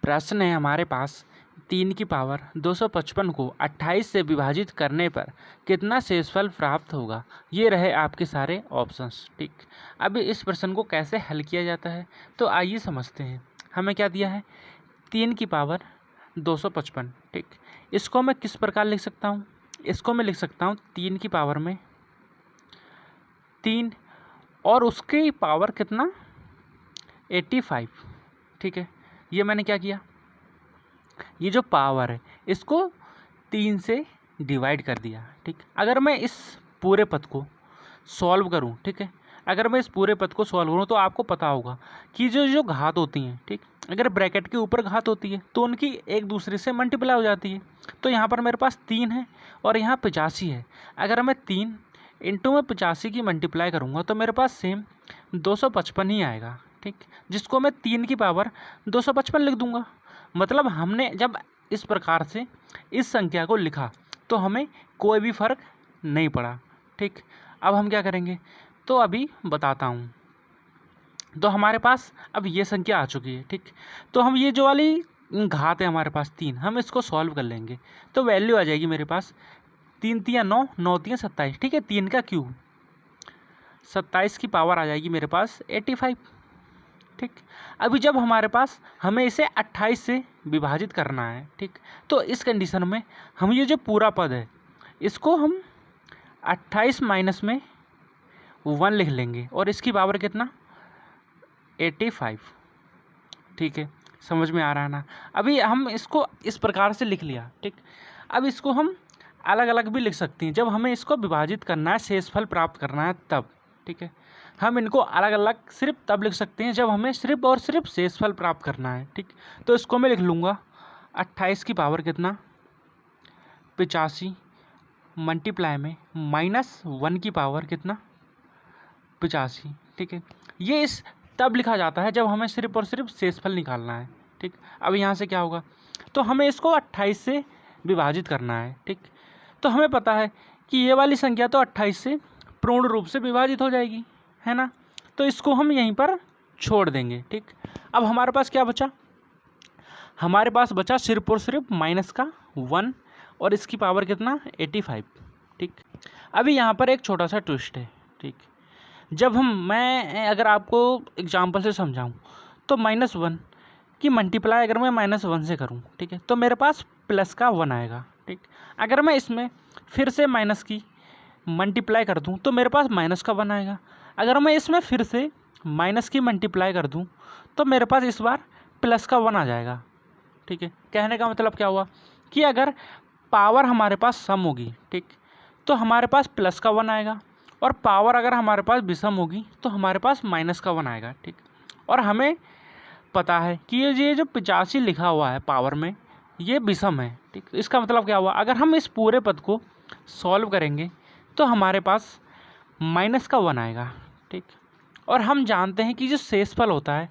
प्रश्न है हमारे पास 3 की पावर 255 को 28 से विभाजित करने पर कितना शेषफल प्राप्त होगा। ये रहे आपके सारे ऑप्शंस। ठीक, अब इस प्रश्न को कैसे हल किया जाता है तो आइए समझते हैं। हमें क्या दिया है, 3 की पावर 255। ठीक, इसको मैं किस प्रकार लिख सकता हूँ, इसको मैं लिख सकता हूँ 3 की पावर में 3 और उसकी पावर कितना 85। ठीक है, ये मैंने क्या किया, ये जो पावर है इसको 3 से डिवाइड कर दिया। ठीक, अगर मैं इस पूरे पद को सॉल्व करूं, ठीक है, अगर मैं इस पूरे पद को सॉल्व करूं तो आपको पता होगा कि जो घात होती हैं, ठीक, अगर ब्रैकेट के ऊपर घात होती है तो उनकी एक दूसरे से मल्टीप्लाई हो जाती है। तो यहाँ पर मेरे पास 3 है और यहाँ 85 है। अगर मैं 3 इंटू में 85 की मल्टीप्लाई करूँगा तो मेरे पास सेम 255 ही आएगा। ठीक, जिसको मैं 3 की पावर 255 लिख दूँगा। मतलब हमने जब इस प्रकार से इस संख्या को लिखा तो हमें कोई भी फर्क नहीं पड़ा। ठीक, अब हम क्या करेंगे तो अभी बताता हूँ। तो हमारे पास अब ये संख्या आ चुकी है। ठीक, तो हम ये जो वाली घात है हमारे पास 3, हम इसको सॉल्व कर लेंगे तो वैल्यू आ जाएगी मेरे पास 3 तिया 9, 9 तिया 27। ठीक है, 3 का क्यूब 27 की पावर आ जाएगी मेरे पास 85। ठीक, अभी जब हमारे पास हमें इसे 28 से विभाजित करना है, ठीक, तो इस कंडीशन में हम ये जो पूरा पद है इसको हम 28 माइनस में 1 लिख लेंगे और इसकी पावर कितना 85। ठीक है, समझ में आ रहा है ना। अभी हम इसको इस प्रकार से लिख लिया। ठीक, अब इसको हम अलग अलग भी लिख सकते हैं। जब हमें इसको विभाजित करना है, शेषफल प्राप्त करना है तब। ठीक है, हम इनको अलग अलग सिर्फ तब लिख सकते हैं जब हमें सिर्फ और सिर्फ शेषफल प्राप्त करना है। ठीक, तो इसको मैं लिख लूँगा 28 की पावर कितना 85 मल्टीप्लाई में -1 की पावर कितना 85। ठीक है, ये इस तब लिखा जाता है जब हमें सिर्फ और सिर्फ शेषफल निकालना है। ठीक, अब यहाँ से क्या होगा तो हमें इसको 28 से विभाजित करना है। ठीक, तो हमें पता है कि ये वाली संख्या तो 28 से पूर्ण रूप से विभाजित हो जाएगी, है ना। तो इसको हम यहीं पर छोड़ देंगे। ठीक, अब हमारे पास क्या बचा, हमारे पास बचा सिर्फ और सिर्फ माइनस का 1 और इसकी पावर कितना 85। ठीक, अभी यहाँ पर एक छोटा सा ट्विस्ट है। ठीक, जब मैं अगर आपको एग्जांपल से समझाऊं तो -1 की मल्टीप्लाई अगर मैं -1 से करूं, ठीक है, तो मेरे पास प्लस का 1 आएगा। ठीक, अगर मैं इसमें फिर से माइनस की मल्टीप्लाई कर दूं तो मेरे पास माइनस का 1 आएगा। अगर मैं इसमें फिर से माइनस की मल्टीप्लाई कर दूं तो मेरे पास इस बार प्लस का 1 आ जाएगा। ठीक है, कहने का मतलब क्या हुआ कि अगर पावर हमारे पास सम होगी, ठीक, तो हमारे पास प्लस का 1 आएगा और पावर अगर हमारे पास विषम होगी तो हमारे पास माइनस का 1 आएगा। ठीक, और हमें पता है कि ये जो 85 लिखा हुआ है पावर में ये विषम है। ठीक, इसका मतलब क्या हुआ, अगर हम इस पूरे पद को सॉल्व करेंगे तो हमारे पास माइनस का 1 आएगा। ठीक, और हम जानते हैं कि जो शेषफल होता है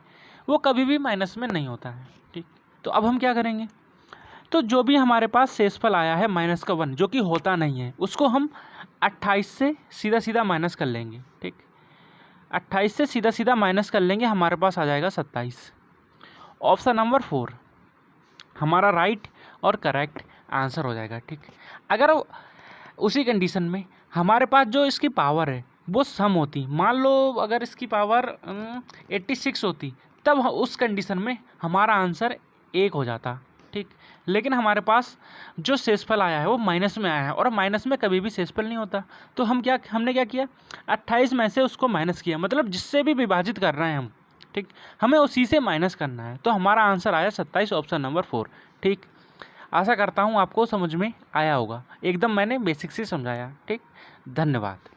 वो कभी भी माइनस में नहीं होता है। ठीक, तो अब हम क्या करेंगे, तो जो भी हमारे पास शेषफल आया है माइनस का 1 जो कि होता नहीं है उसको हम 28 से सीधा सीधा माइनस कर लेंगे। ठीक, 28 से सीधा सीधा माइनस कर लेंगे, हमारे पास आ जाएगा 27। ऑप्शन नंबर 4 हमारा राइट और करेक्ट आंसर हो जाएगा। ठीक, अगर उसी कंडीशन में हमारे पास जो इसकी पावर है वो सम होती, मान लो अगर इसकी पावर 86 होती तब उस कंडीशन में हमारा आंसर 1 हो जाता। ठीक, लेकिन हमारे पास जो शेषफल आया है वो माइनस में आया है और माइनस में कभी भी शेषफल नहीं होता। तो हमने क्या किया 28 में से उसको माइनस किया, मतलब जिससे भी विभाजित कर रहे हैं हम, ठीक, हमें उसी से माइनस करना है। तो हमारा आंसर आया 27, ऑप्शन नंबर 4। ठीक, आशा करता हूँ आपको समझ में आया होगा, एकदम मैंने बेसिक से समझाया। ठीक, धन्यवाद।